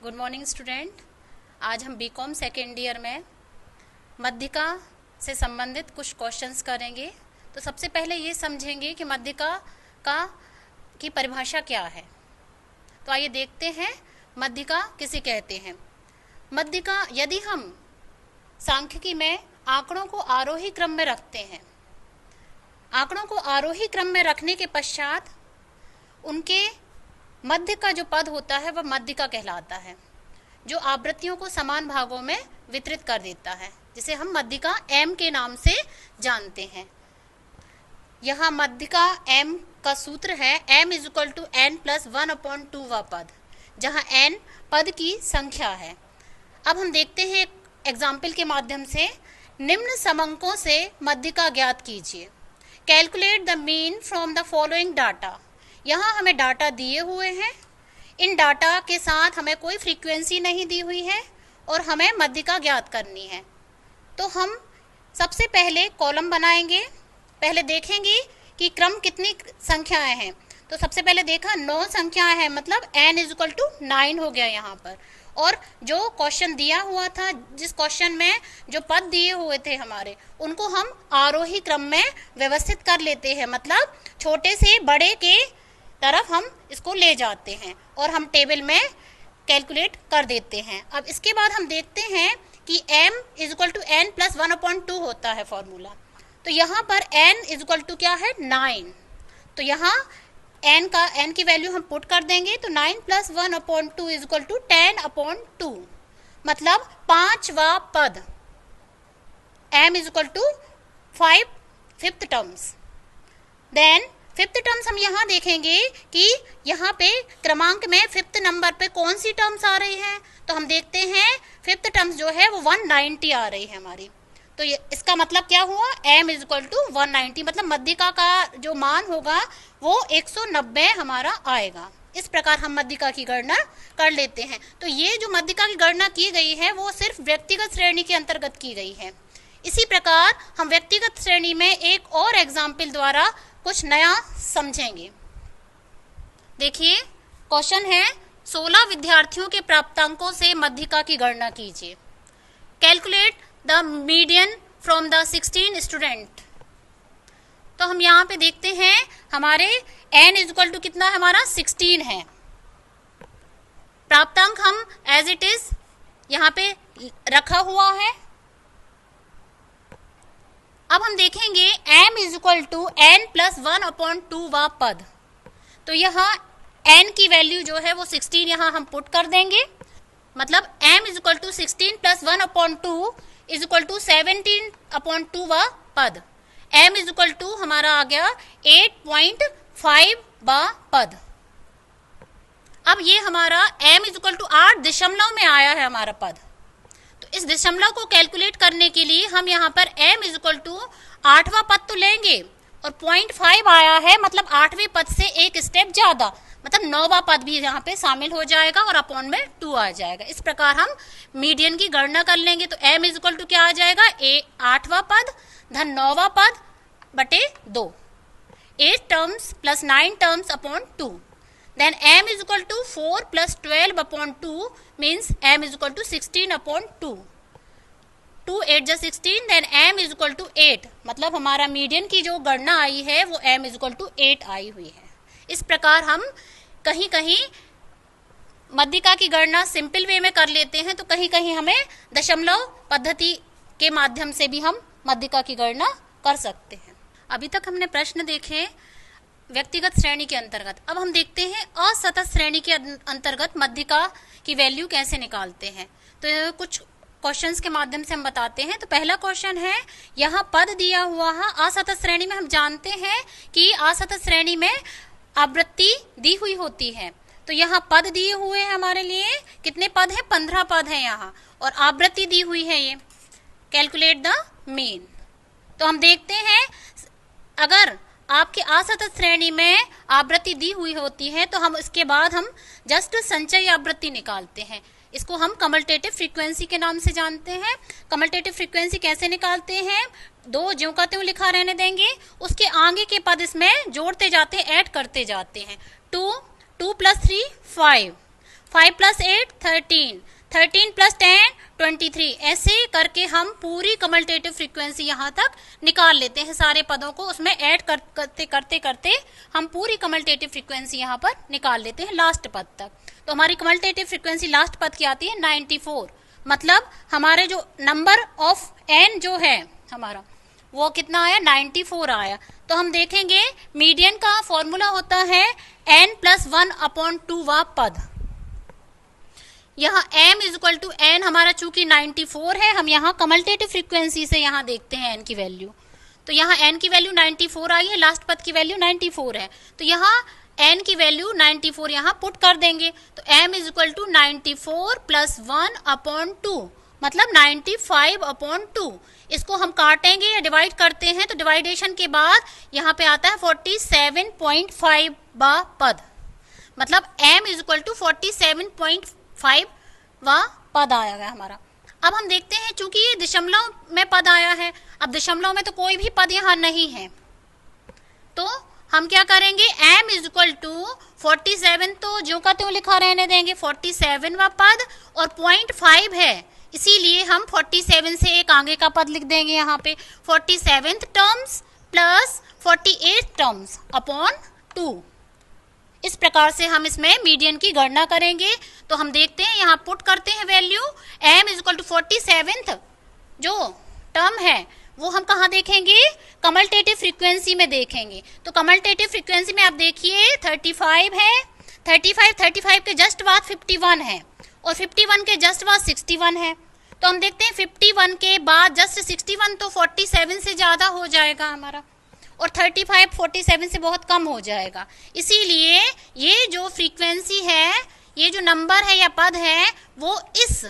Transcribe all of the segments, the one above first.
Good morning student. आज हम BCom second year में मध्यिका से संबंधित कुछ क्वेश्चंस करेंगे। तो सबसे पहले ये समझेंगे कि मध्यिका की परिभाषा क्या है। तो आइए देखते हैं मध्यिका किसे कहते हैं। मध्यिका, यदि हम सांख्यिकी में आंकड़ों को आरोही क्रम में रखते हैं, आंकड़ों को आरोही क्रम में रखने के पश्चात उनके मध्य का जो पद होता है वह मध्यिका कहलाता है, जो आवृत्तियों को समान भागों में वितरित कर देता है, जिसे हम मध्यिका m के नाम से जानते हैं। यहाँ मध्यिका m का सूत्र है m = n+1/2 वा पद, जहाँ n पद की संख्या है। अब हम देखते हैं एग्जाम्पल के माध्यम से। निम्न समंकों से मध्यिका ज्ञात कीजिए। Calculate the mean from the following data. यहाँ हमें डाटा दिए हुए हैं, इन डाटा के साथ हमें कोई फ्रीक्वेंसी नहीं दी हुई है और हमें मध्यिका ज्ञात करनी है। तो हम सबसे पहले कॉलम बनाएंगे। पहले देखेंगे कि क्रम कितनी संख्याएं हैं। तो सबसे पहले देखा 9 संख्याएं हैं, मतलब n = 9 हो गया यहाँ पर। और जो क्वेश्चन दिया हुआ था, जिस क्वेश्चन में जो पद दिए हुए थे हमारे, उनको हम आरोही क्रम में व्यवस्थित कर लेते हैं, मतलब छोटे से बड़े के तरफ हम इसको ले जाते हैं और हम टेबल में कैलकुलेट कर देते हैं। अब इसके बाद हम देखते हैं कि m = n+1/2 होता है फॉर्मूला। तो यहाँ पर n = क्या है 9। तो यहाँ n की वैल्यू हम पुट कर देंगे। तो 9 + 1/2 = 10/2, मतलब 5वां पद। m = 5 fifth terms. Then fifth terms हम यहाँ देखेंगे कि यहाँ पे क्रमांक में फिफ्थ नंबर पे कौन सी टर्म्स आ रही हैं। तो हम देखते हैं फिफ्थ टर्म्स जो है वो 190 आ रही है हमारी। तो ये इसका मतलब क्या हुआ, m = 190, मतलब मध्यिका का जो मान होगा वो 190 हमारा आएगा। इस प्रकार हम मध्यिका की गणना कर लेते हैं। तो ये जो मध्यिका की गणना की गई है वो सिर्फ व्यक्तिगत श्रेणी के अंतर्गत की गई है। इसी प्रकार हम व्यक्तिगत श्रेणी में एक और एग्जाम्पल द्वारा कुछ नया समझेंगे। देखिए क्वेश्चन है, 16 विद्यार्थियों के प्राप्तांकों से मध्यिका की गणना कीजिए। Calculate the median from the 16 student. तो हम यहाँ पे देखते हैं हमारे n = कितना है हमारा 16 है। प्राप्तांक हम एज इट इज यहाँ पे रखा हुआ है। अब हम देखेंगे m = n+1/2 वा पद। तो यहाँ n की वैल्यू जो है वो 16 यहाँ हम पुट कर देंगे, मतलब m = 16 + 1/2 = 17/2 वा पद। m = हमारा आ गया 8.5 वा पद। अब ये हमारा m = 8 दशमलव में आया है हमारा पद। तो इस दशमलव को कैलकुलेट करने के लिए हम यहाँ पर m = 8वां पद तो लेंगे और 0.5 आया है, मतलब 8वें पद से एक स्टेप ज्यादा, मतलब 9वां पद भी यहाँ पे शामिल हो जाएगा और अपॉन में 2 आ जाएगा। इस प्रकार हम मीडियन की गणना कर लेंगे। तो m = क्या आ जाएगा 8वां पद धन 9वां पद बटे 2, 8 terms + 9 terms upon 2। Then m = 4 + 12/2 means m = 16/2। 2 8 16, then m = 8, मतलब हमारा मीडियन की जो गणना आई है वो m = 8 आई हुई है। इस प्रकार हम कहीं कहीं मध्यिका की गणना सिंपल वे में कर लेते हैं, तो कहीं कहीं हमें दशमलव पद्धति के माध्यम से भी हम मध्यिका की गणना कर सकते हैं। अभी तक हमने प्रश्न देखे व्यक्तिगत श्रेणी के अंतर्गत। अब हम देखते हैं असतत श्रेणी के अंतर्गत मध्यिका की वैल्यू कैसे निकालते हैं। तो कुछ क्वेश्चंस के माध्यम से हम बताते हैं। तो पहला क्वेश्चन है, यहाँ पद दिया हुआ है असतत श्रेणी में। हम जानते हैं कि असतत श्रेणी में आवृत्ति दी हुई होती है। तो यहाँ पद दिए हुए हैं हमारे लिए, कितने पद हैं 15 पद हैं यहाँ, और आवृत्ति दी हुई है ये। Calculate the mean. तो हम देखते हैं अगर आपकी असतत श्रेणी में आवृत्ति दी हुई होती है तो हम इसके बाद हम जस्ट संचयी आवृत्ति निकालते हैं। इसको हम कमल्टेटिव फ्रीक्वेंसी के नाम से जानते हैं। कमल्टेटिव फ्रीक्वेंसी कैसे निकालते हैं, 2 ज्यों का त्यों लिखा रहने देंगे, उसके आगे के पद इसमें जोड़ते जाते हैं, ऐड करते जाते हैं। 2 2 + 3 5, 5 + 8 13, 13 + 10 23, ऐसे करके हम पूरी कमल्टेटिव फ्रीक्वेंसी यहाँ तक निकाल लेते हैं। सारे पदों को उसमें ऐड करते करते करते हम पूरी कमल्टेटिव फ्रीक्वेंसी यहाँ पर निकाल लेते हैं लास्ट पद तक। तो हमारी कमल्टेटिव फ्रीक्वेंसी लास्ट पद की आती है 94। मतलब हमारे जो नंबर ऑफ n जो है हमारा वो कितना आया, 94 आया। तो हम देखेंगे मीडियन का फॉर्मूला होता है n + 1/2वां पद। यहाँ m = n हमारा चूंकि 94 है, हम यहाँ कमल्टेटिव फ्रीक्वेंसी से यहाँ देखते हैं n की वैल्यू। तो यहाँ n की वैल्यू 94 आई है, लास्ट पद की वैल्यू 94 है। तो यहाँ n की वैल्यू 94 यहाँ पुट कर देंगे। तो m = 94 + 1/2 मतलब 95/2। इसको हम काटेंगे या डिवाइड करते हैं तो डिवाइडेशन के बाद यहाँ पे आता है 47.5 पद। मतलब m = 47.5 पद आएगा हमारा। अब हम देखते हैं चूंकि ये दशमलव में पद आया है, अब दशमलव में तो कोई भी पद यहाँ नहीं है, तो हम क्या करेंगे, m = 47 तो ज्यों का त्यों लिखा रहने देंगे, 47वां पद और 0.5 है, इसीलिए हम 47 से एक आगे का पद लिख देंगे यहाँ पे 47th terms plus 48 terms upon 2। इस प्रकार से हम इसमें मीडियन की गणना करेंगे। तो हम देखते हैं यहाँ पुट करते हैं वैल्यू, m = 47th जो टर्म है वो हम कहाँ देखेंगे, कमल्टेटिव फ्रीक्वेंसी में देखेंगे। तो कमल्टेटिव फ्रीक्वेंसी में आप देखिए 35 है, 35 के जस्ट बाद 51 है और 51 के जस्ट बाद 61 है। तो हम देखते हैं 51 के बाद जस्ट 61 तो 47 से ज़्यादा हो जाएगा हमारा, और 35 47 से बहुत कम हो जाएगा। इसीलिए ये जो फ्रीक्वेंसी है, ये जो नंबर है या पद है, वो इस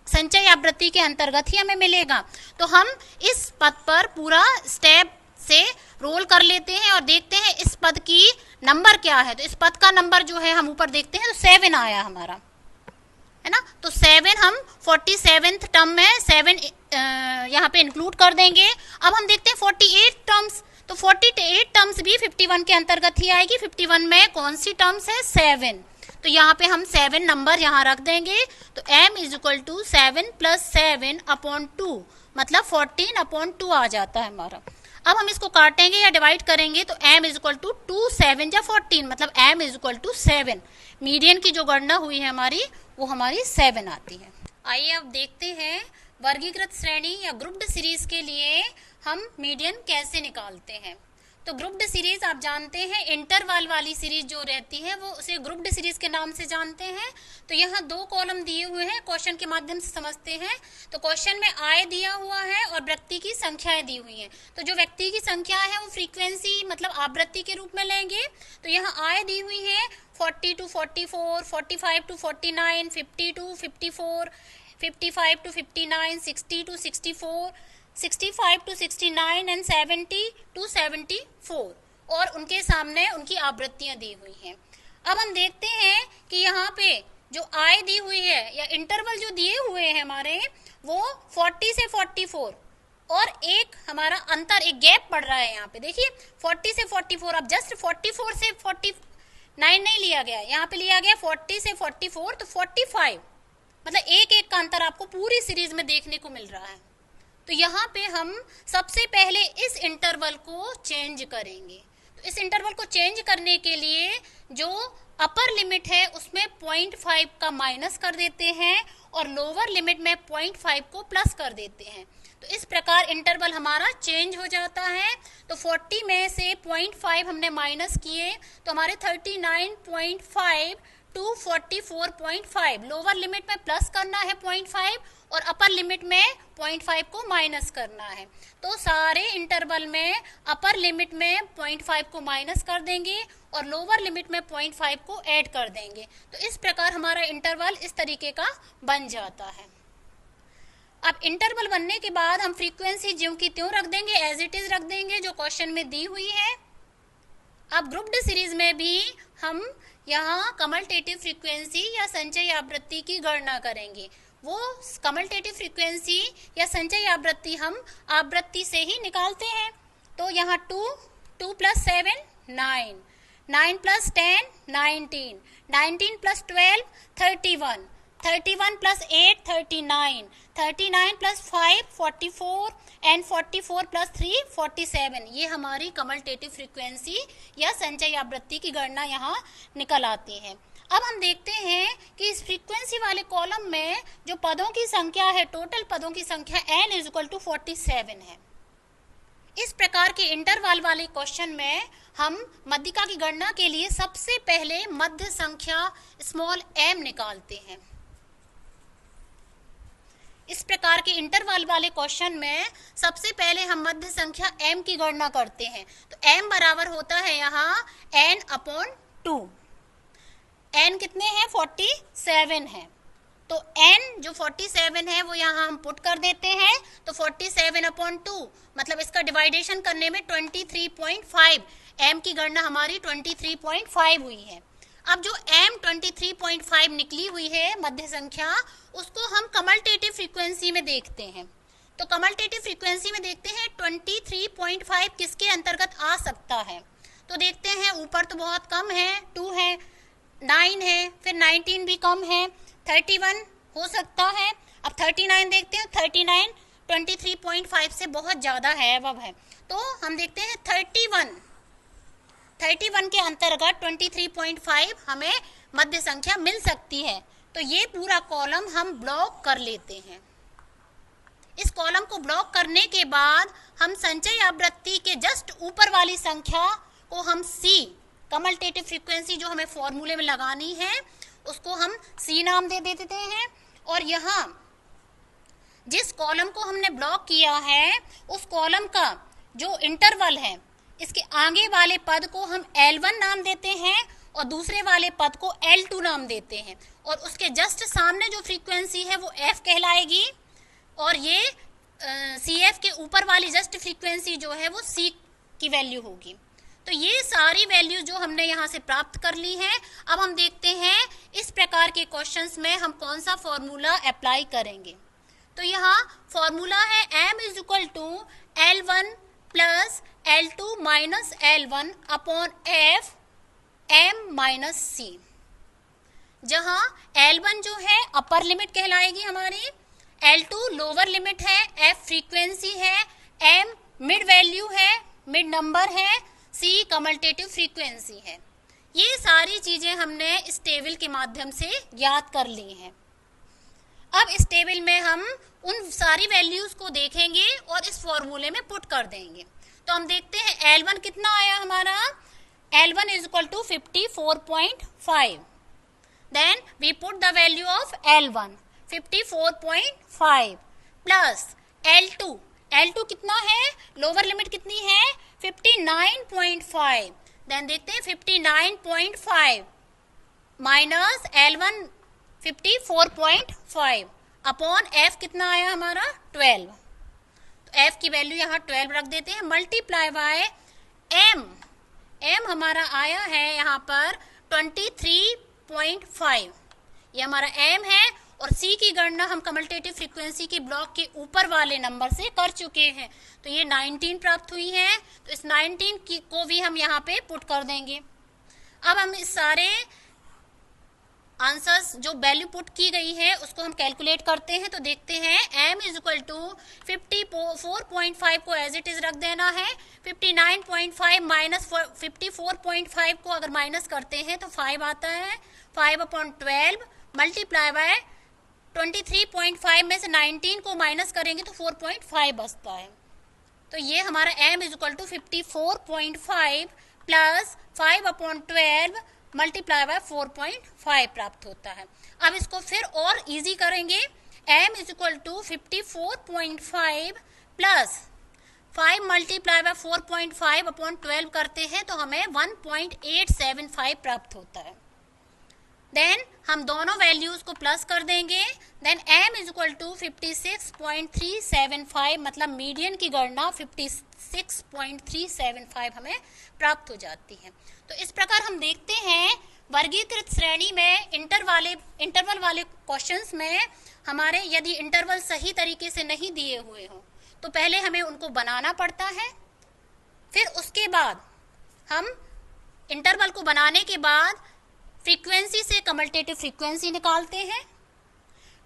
संचय आवृत्ति के अंतर्गत ही हमें मिलेगा। तो हम इस पद पर पूरा स्टेप से रोल कर लेते हैं और देखते हैं इस पद की नंबर क्या है। तो इस पद का नंबर जो है हम ऊपर देखते हैं तो 7 आया हमारा, है ना। तो 7 हम 47th टर्म में 7 यहाँ पे इंक्लूड कर देंगे। अब हम देखते हैं 48 टर्म्स, तो 48 टर्म्स भी 51 के अंतर्गत ही आएगी। 51 में कौन सी टर्म्स है, 7। तो यहाँ पे हम 7 नंबर यहाँ रख देंगे। तो m = 7 + 7/2 मतलब 14/2 आ जाता है हमारा। अब हम इसको काटेंगे या डिवाइड करेंगे तो m = 2 7 या 14 मतलब m = 7। मीडियन की जो गणना हुई है हमारी वो हमारी 7 आती है। आइए अब देखते हैं वर्गीकृत श्रेणी या ग्रुप्ड सीरीज के लिए हम मीडियन कैसे निकालते हैं। तो ग्रुप्ड सीरीज आप जानते हैं, इंटरवल वाली सीरीज जो रहती है वो उसे ग्रुप्ड सीरीज के नाम से जानते हैं। तो यहाँ 2 कॉलम दिए हुए हैं, क्वेश्चन के माध्यम से समझते हैं। तो क्वेश्चन में आय दिया हुआ है और व्यक्ति की संख्याएं दी हुई हैं। तो जो व्यक्ति की संख्या है वो फ्रीक्वेंसी मतलब आवृत्ति के रूप में लेंगे। तो यहाँ आय दी हुई है 40 to 44, 45 to 49, 50 to 54, 55 to 59, 60 to 64, 65 to 69 and 70 to 74 और उनके सामने उनकी आवृत्तियां दी हुई हैं। अब हम देखते हैं कि यहाँ पे जो आय दी हुई है या इंटरवल जो दिए हुए हैं हमारे वो 40 से 44 और एक हमारा अंतर, एक गैप पड़ रहा है यहाँ पे। देखिए 40 से 44, अब जस्ट 44 से 49 नहीं लिया गया, यहाँ पे लिया गया 40 से 44 तो 45 मतलब एक का अंतर आपको पूरी सीरीज में देखने को मिल रहा है। तो यहाँ पे हम सबसे पहले इस इंटरवल को चेंज करेंगे। तो इस इंटरवल को चेंज करने के लिए जो अपर लिमिट है उसमें 0.5 का माइनस कर देते हैं और लोअर लिमिट में 0.5 को प्लस कर देते हैं। तो इस प्रकार इंटरवल हमारा चेंज हो जाता है। तो 40 में से 0.5 हमने माइनस किए तो हमारे 39.5 to 44.5, लोअर लिमिट में प्लस करना है 0.5 और अपर लिमिट में 0.5 को माइनस करना है। तो सारे इंटरवल में अपर लिमिट में 0.5 को माइनस कर देंगे और लोअर लिमिट में 0.5 को ऐड कर देंगे। तो इस प्रकार हमारा इंटरवल इस तरीके का बन जाता है। अब इंटरवल बनने के बाद हम फ्रीक्वेंसी ज्यों की त्यों रख देंगे, एज इट इज रख देंगे जो क्वेश्चन में दी हुई है। अब ग्रुप्ड सीरीज में भी हम यहाँ कमल्टेटिव फ्रीक्वेंसी या संचय आवृत्ति की गणना करेंगे। वो कमल्टेटिव फ्रीक्वेंसी या संचय आवृत्ति हम आवृत्ति से ही निकालते हैं। तो यहाँ 2 + 7 9, 9 plus 10 19, 19 plus 12 31, 31 plus 8 39, 39 plus 5 44 and 44 plus 3 47। ये हमारी कमल्टेटिव फ्रीक्वेंसी या संचयी आवृत्ति की गणना यहाँ निकल आती है। अब हम देखते हैं कि इस फ्रीक्वेंसी वाले कॉलम में जो पदों की संख्या है, टोटल पदों की संख्या n इज इक्वल टू 47 है। इस प्रकार के इंटरवल वाले क्वेश्चन में हम मध्यिका की गणना के लिए सबसे पहले मध्य संख्या स्मॉल m निकालते हैं। इस प्रकार के इंटरवल वाले क्वेश्चन में सबसे पहले हम मध्य संख्या m की गणना करते हैं। तो m बराबर होता है यहाँ n अपॉन 2। n कितने हैं? 47 है। तो n जो 47 है वो यहाँ हम पुट कर देते हैं। तो 47 अपॉन 2 मतलब इसका डिवाइडेशन करने में 23.5, m की गणना हमारी 23.5 हुई है। अब जो m 23.5 निकली हुई है मध्य संख्या, उसको हम कमल्टेटिव फ्रीक्वेंसी में देखते हैं। तो कमल्टेटिव फ्रीक्वेंसी में देखते हैं 23.5 किसके अंतर्गत आ सकता है। तो देखते हैं ऊपर तो बहुत कम है, 2 है, 9 है, फिर 19 भी कम है, 31 हो सकता है। अब 39 देखते हैं, 39 23.5 से बहुत ज़्यादा है, अब है। तो हम देखते हैं 31 के अंतर्गत 23.5 हमें मध्य संख्या मिल सकती है। तो ये पूरा कॉलम हम ब्लॉक कर लेते हैं। इस कॉलम को ब्लॉक करने के बाद हम संचयी आवृत्ति के जस्ट ऊपर वाली संख्या को हम C, कमल्टेटिव फ्रीक्वेंसी जो हमें फॉर्मूले में लगानी है, उसको हम C नाम दे देते हैं। और यहाँ जिस कॉलम को हमने ब्लॉक किया है उस कॉलम का जो इंटरवल है, इसके आगे वाले पद को हम L1 नाम देते हैं और दूसरे वाले पद को L2 नाम देते हैं। और उसके जस्ट सामने जो फ्रीक्वेंसी है वो F कहलाएगी और ये CF के ऊपर वाली जस्ट फ्रीक्वेंसी जो है वो C की वैल्यू होगी। तो ये सारी वैल्यू जो हमने यहाँ से प्राप्त कर ली है। अब हम देखते हैं इस प्रकार के क्वेश्चंस में हम कौन सा फॉर्मूला अप्लाई करेंगे। तो यहाँ फॉर्मूला है m is equal to L1 plus L2 minus L1 upon F m minus C, जहाँ L1 जो है अपर लिमिट कहलाएगी हमारी, L2 लोअर लिमिट है, F फ्रीक्वेंसी है, m मिड वैल्यू है, मिड नंबर है, C कमल्टेटिव फ्रीक्वेंसी है। ये सारी चीजें हमने इस टेबल के माध्यम से याद कर ली हैं। अब इस टेबल में हम उन सारी वैल्यूज को देखेंगे और इस फॉर्मूले में पुट कर देंगे। तो हम देखते हैं L1 कितना आया हमारा, L1 is equal to 54.5। Then we put the value of L1 54.5 plus L2, L2 कितना है, लोअर लिमिट कितनी है 59.5। देन देखते हैं 59.5 माइनस L1 54.5 अपॉन F कितना आया हमारा 12। तो F की वैल्यू यहाँ 12 रख देते हैं, मल्टीप्लाई बाय M, M हमारा आया है यहाँ पर 23.5, ये हमारा M है। और C की गणना हम कमल्टेटिव फ्रीक्वेंसी की ब्लॉक के ऊपर वाले नंबर से कर चुके हैं। तो ये 19 प्राप्त हुई है। तो इस 19 को भी हम यहाँ पे पुट कर देंगे। अब हम इस सारे आंसर्स जो वैल्यू पुट की गई है उसको हम कैलकुलेट करते हैं। तो देखते हैं m इज इक्वल टू 54.5 को एज इट इज रख देना है, 59.5 माइनस 54.5 को अगर माइनस करते हैं तो 5 आता है, 5 अपॉन 12 मल्टीप्लाई बाय 23.5 में से 19 को माइनस करेंगे तो 4.5 बचता है। तो ये हमारा m is equal to 54.5 plus 5 upon 12 multiply by 4.5 प्राप्त होता है। अब इसको फिर और इजी करेंगे, m is equal to 54.5 plus 5 multiply by 4.5 upon 12 करते हैं तो हमें 1.875 प्राप्त होता है। देन हम दोनों वैल्यूज को प्लस कर देंगे। Then m is equal to 56.375 मतलब मीडियन की गणना 56.375 हमें प्राप्त हो जाती है। तो इस प्रकार हम देखते हैं वर्गीकृत श्रेणी में इंटरवल वाले क्वेश्चंस में हमारे यदि इंटरवल सही तरीके से नहीं दिए हुए हों तो पहले हमें उनको बनाना पड़ता है, फिर उसके बाद हम इंटरवल को बनाने के बाद फ्रीक्वेंसी से कमल्टेटिव फ्रीक्वेंसी निकालते हैं।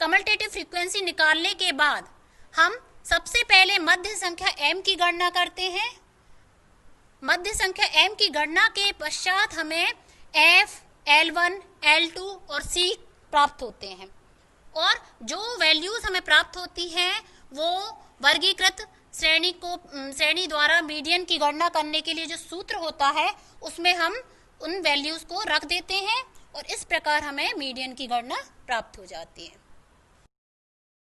कमल्टेटिव फ्रीक्वेंसी निकालने के बाद हम सबसे पहले मध्य संख्या m की गणना करते हैं। मध्य संख्या m की गणना के पश्चात हमें f, L1, L2 और C प्राप्त होते हैं, और जो वैल्यूज हमें प्राप्त होती हैं वो वर्गीकृत श्रेणी द्वारा मीडियन की गणना करने के लिए जो सूत्र होता है उसमें हम उन वैल्यूज को रख देते हैं, और इस प्रकार हमें मीडियन की गणना प्राप्त हो जाती है।